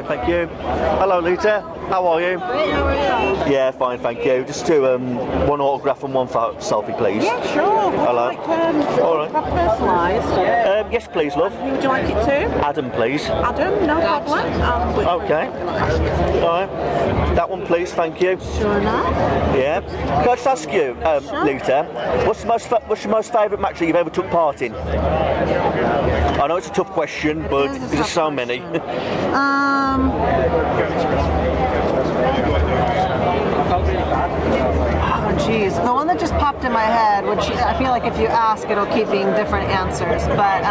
thank you. Hello, Lita. How are you? Great, how are you? Yeah, fine, thank you. Just do one autograph and one selfie, please. Yeah, sure. Hello. All right. Personalised. Yes, please, love. Who would you like it to? Adam, please. Adam, no problem. Okay. All right. That one, please, thank you. Sure enough. Yeah. Can I just ask you, Sure. Lita, what's your most favourite match that you've ever took part in? I know it's a tough question, but there's so many. Oh, geez. The one that just popped in my head, which I feel like if you ask, it'll keep being different answers, but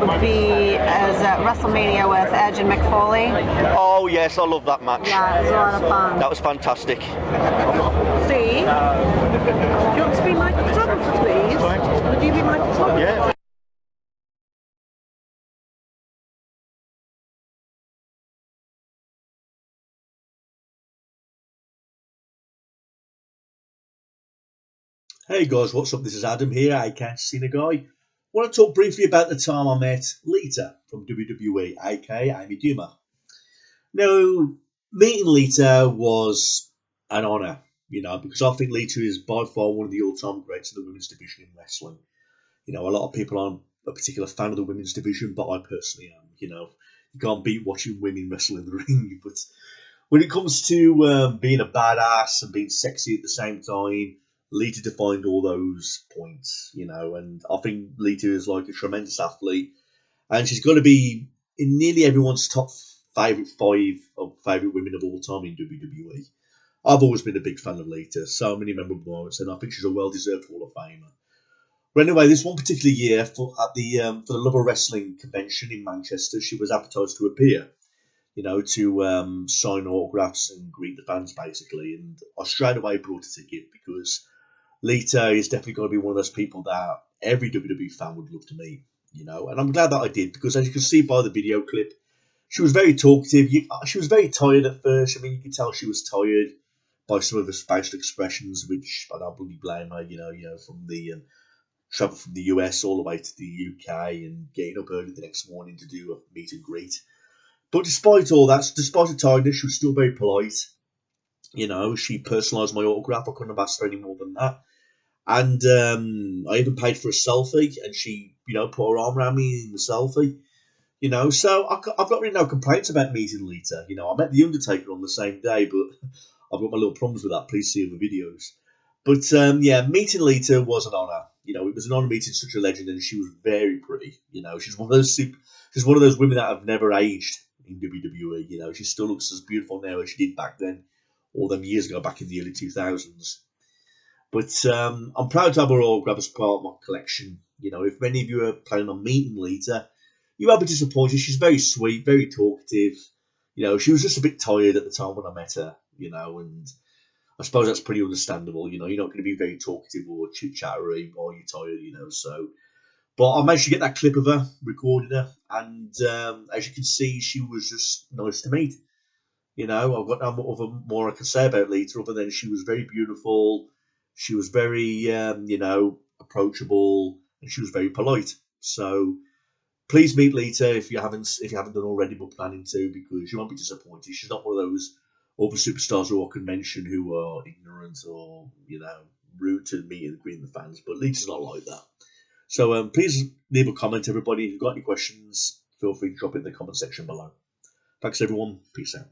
would be as WrestleMania with Edge and Mick Foley. Oh, yes, I love that match. Yeah, it was a lot of fun. That was fantastic. Steve, do you want to be my photographer, please? Would you be my photographer? Yeah. Hey guys, what's up? This is Adam here, I Can't See the Guy. I want to talk briefly about the time I met Lita from WWE, aka Amy Dumas. Now, meeting Lita was an honour, because I think Lita is by far one of the all-time greats of the women's division in wrestling. A lot of people aren't a particular fan of the women's division, but I personally am. You can't beat watching women wrestle in the ring, but when it comes to being a badass and being sexy at the same time, Lita defined all those points, and I think Lita is like a tremendous athlete, and she's going to be in nearly everyone's top favourite 5 of favourite women of all time in WWE. I've always been a big fan of Lita, so many memorable moments, and I think she's a well-deserved Hall of Famer. But anyway, this one particular year, for the Love of Wrestling convention in Manchester, she was advertised to appear, to sign autographs and greet the fans, basically, and I straight away brought a ticket because Lita is definitely going to be one of those people that every WWE fan would love to meet, and I'm glad that I did, because as you can see by the video clip, she was very talkative. She was very tired at first. I mean, you could tell she was tired by some of her facial expressions, which I don't really blame her, from the travel from the US all the way to the UK and getting up early the next morning to do a meet and greet. But despite all that, despite the tiredness, she was still very polite. She personalised my autograph. I couldn't have asked for any more than that. And I even paid for a selfie, and she, put her arm around me in the selfie. So I've got really no complaints about meeting Lita. I met The Undertaker on the same day, but I've got my little problems with that. Please see other videos. But meeting Lita was an honour. It was an honour meeting such a legend, and she was very pretty. She's one of those women that have never aged in WWE. She still looks as beautiful now as she did back then, all them years ago, back in the early 2000s. But I'm proud to have her autograph as part of my collection. If many of you are planning on meeting Lita, you won't be disappointed. She's very sweet, very talkative. She was just a bit tired at the time when I met her, and I suppose that's pretty understandable. You're not going to be very talkative or chit-chattery while you're tired, so. But I managed to get that clip of her, recorded her, and as you can see, she was just nice to meet. I've got no more I can say about Lita other than she was very beautiful. She was very, approachable, and she was very polite. So please meet Lita if you haven't done already, but planning to, because you won't be disappointed. She's not one of those other superstars who I can mention who are ignorant or rude to me and greeting the fans. But Lita's not like that. So please leave a comment, everybody. If you've got any questions, feel free to drop it in the comment section below. Thanks, everyone. Peace out.